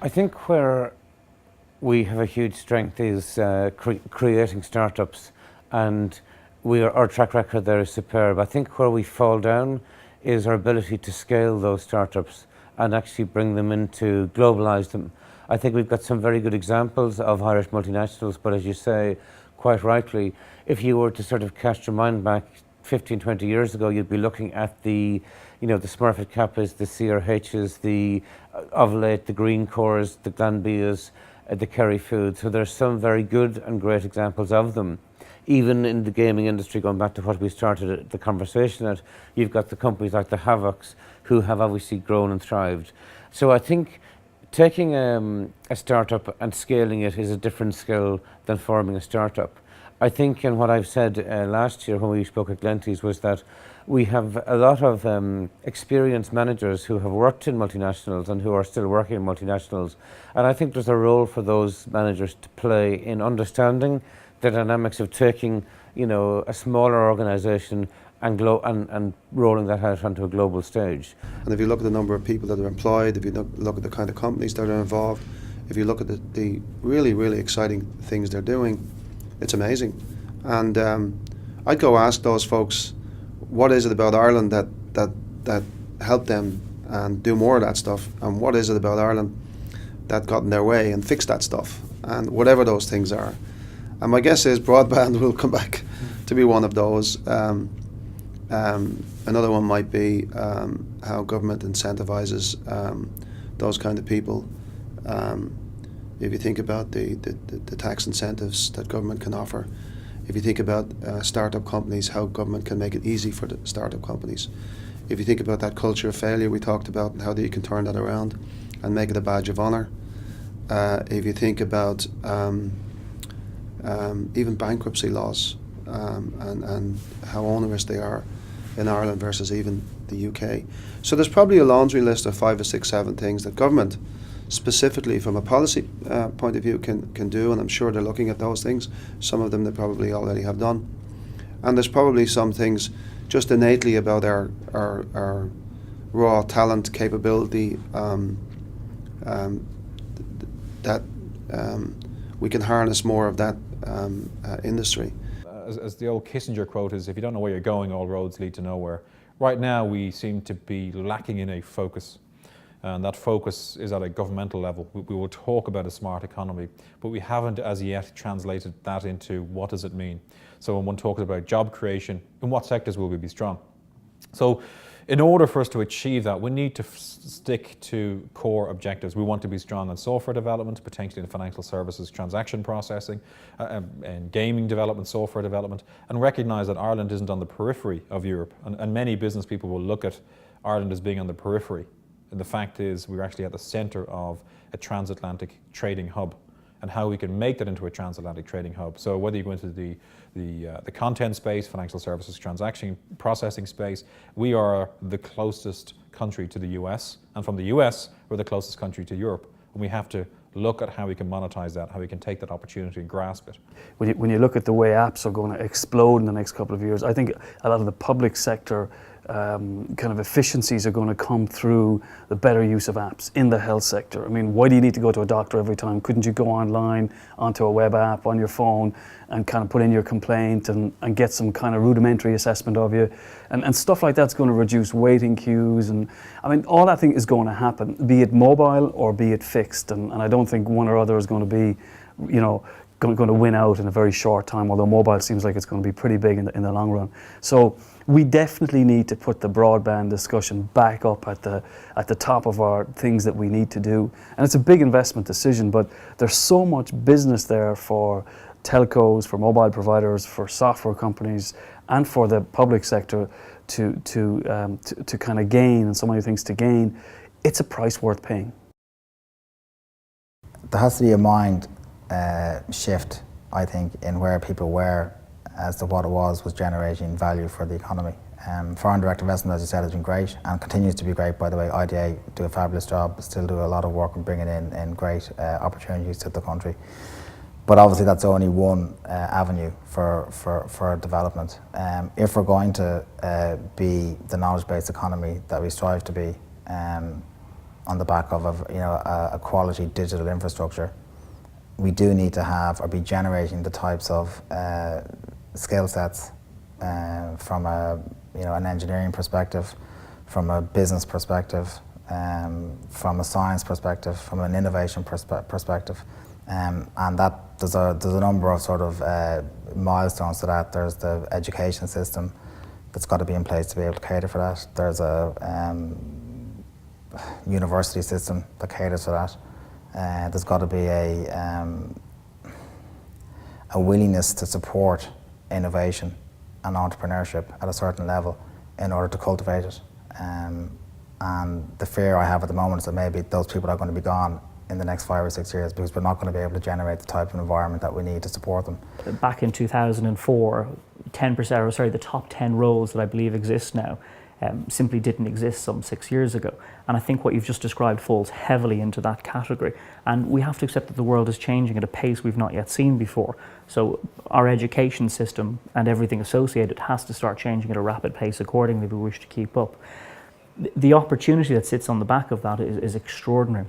I think where we have a huge strength is creating startups, and our track record there is superb. I think where we fall down is our ability to scale those startups and actually bring them into, globalize them. I think we've got some very good examples of Irish multinationals, but as you say, quite rightly, if you were to sort of cast your mind back 15, 20 years ago, you'd be looking at the Smurfit Kappas, the CRHs, the Ovalate, the Greencores, the Glanbias, the Kerry Foods. So there's some very good and great examples of them. Even in the gaming industry, going back to what we started the conversation at, you've got the companies like the Havocs who have obviously grown and thrived. So I think taking a startup and scaling it is a different skill than forming a startup. I think, and what I've said last year when we spoke at Glenties was that we have a lot of experienced managers who have worked in multinationals and who are still working in multinationals. And I think there's a role for those managers to play in understanding the dynamics of taking, a smaller organisation and rolling that out onto a global stage. And if you look at the number of people that are employed, if you look at the kind of companies that are involved, if you look at the really, really exciting things they're doing, it's amazing. And I'd go ask those folks, what is it about Ireland that helped them and do more of that stuff, and what is it about Ireland that got in their way, and fix that stuff, and whatever those things are. And my guess is broadband will come back to be one of those. Another one might be how government incentivises those kind of people. If you think about the tax incentives that government can offer, if you think about startup companies, how government can make it easy for the startup companies. If you think about that culture of failure we talked about and how you can turn that around and make it a badge of honour. If you think about even bankruptcy laws and how onerous they are in Ireland versus even the UK. So there's probably a laundry list of 5 or 6, 7 things that government, specifically from a policy point of view, can do, and I'm sure they're looking at those things. Some of them they probably already have done. And there's probably some things just innately about our raw talent capability that we can harness more of that industry. As the old Kissinger quote is, if you don't know where you're going, all roads lead to nowhere. Right now we seem to be lacking in a focus. And that focus is at a governmental level. We will talk about a smart economy, but we haven't as yet translated that into what does it mean. So when one talks about job creation, in what sectors will we be strong? So in order for us to achieve that, we need to stick to core objectives. We want to be strong in software development, potentially in financial services, transaction processing, and gaming development, software development, and recognize that Ireland isn't on the periphery of Europe. And many business people will look at Ireland as being on the periphery. And the fact is we're actually at the center of a transatlantic trading hub, and how we can make that into a transatlantic trading hub. So whether you go into the content space, financial services, transaction processing space, we are the closest country to the US, and from the US, we're the closest country to Europe. And we have to look at how we can monetize that, how we can take that opportunity and grasp it. When you look at the way apps are going to explode in the next couple of years, I think a lot of the public sector kind of efficiencies are going to come through the better use of apps in the health sector. I mean, why do you need to go to a doctor every time? Couldn't you go online onto a web app on your phone and kind of put in your complaint and get some kind of rudimentary assessment of you? And stuff like that's going to reduce waiting queues. And I mean, all that thing is going to happen, be it mobile or be it fixed. And I don't think one or other is going to be, going to win out in a very short time, although mobile seems like it's going to be pretty big in the long run. So we definitely need to put the broadband discussion back up at the top of our things that we need to do. And it's a big investment decision, but there's so much business there for telcos, for mobile providers, for software companies, and for the public sector to kind of gain, and so many things to gain. It's a price worth paying. There has to be a mind shift, I think, in where people were as to what it was generating value for the economy. Foreign direct investment, as you said, has been great and continues to be great, by the way. IDA do a fabulous job, still do a lot of work in bringing in great opportunities to the country. But obviously that's only one avenue for development. If we're going to be the knowledge-based economy that we strive to be, on the back of a quality digital infrastructure, we do need to have or be generating the types of skill sets from an engineering perspective, from a business perspective, from a science perspective, from an innovation perspective, and that there's a number of sort of milestones to that. There's the education system that's got to be in place to be able to cater for that. There's a university system that caters for that. There's got to be a willingness to support innovation and entrepreneurship at a certain level in order to cultivate it. And the fear I have at the moment is that maybe those people are going to be gone in the next 5 or 6 years because we're not going to be able to generate the type of environment that we need to support them. Back in 2004, the top 10 roles that I believe exist now simply didn't exist some 6 years ago. And I think what you've just described falls heavily into that category. And we have to accept that the world is changing at a pace we've not yet seen before. So our education system and everything associated has to start changing at a rapid pace accordingly if we wish to keep up. The opportunity that sits on the back of that is extraordinary.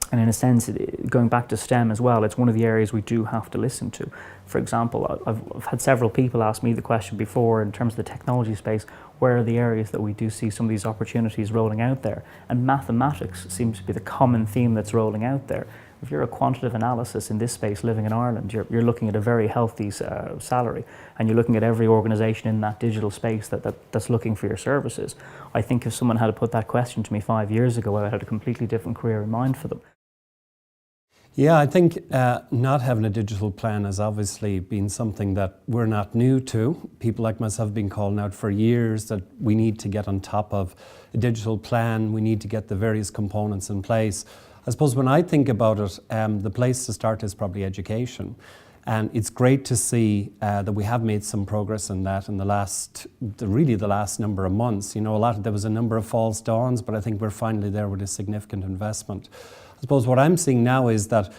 And in a sense, going back to STEM as well, it's one of the areas we do have to listen to. For example, I've had several people ask me the question before in terms of the technology space, where are the areas that we do see some of these opportunities rolling out there? And mathematics seems to be the common theme that's rolling out there. If you're a quantitative analysis in this space living in Ireland, you're looking at a very healthy salary, and you're looking at every organisation in that digital space that's looking for your services. I think if someone had put that question to me 5 years ago, I had a completely different career in mind for them. Yeah, I think not having a digital plan has obviously been something that we're not new to. People like myself have been calling out for years that we need to get on top of a digital plan, we need to get the various components in place. I suppose when I think about it, the place to start is probably education. And it's great to see that we have made some progress in that in the last number of months. You know, there was a number of false dawns, but I think we're finally there with a significant investment. I suppose what I'm seeing now is that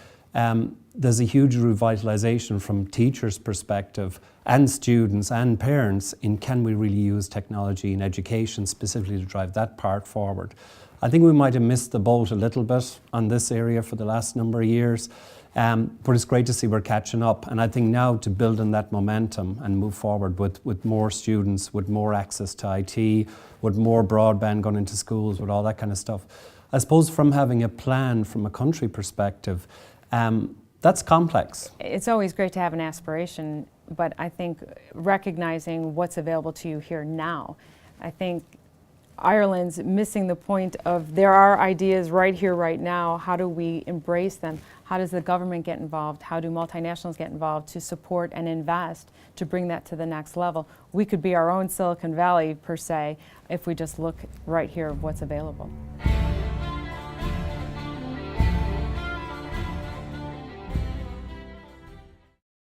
there's a huge revitalisation from teachers' perspective and students and parents in can we really use technology in education specifically to drive that part forward. I think we might have missed the boat a little bit on this area for the last number of years, but it's great to see we're catching up. And I think now to build on that momentum and move forward with more students, with more access to IT, with more broadband going into schools, with all that kind of stuff. I suppose from having a plan from a country perspective, that's complex. It's always great to have an aspiration, but I think recognizing what's available to you here now. I think Ireland's missing the point of there are ideas right here, right now. How do we embrace them? How does the government get involved? How do multinationals get involved to support and invest to bring that to the next level? We could be our own Silicon Valley, per se, if we just look right here of what's available.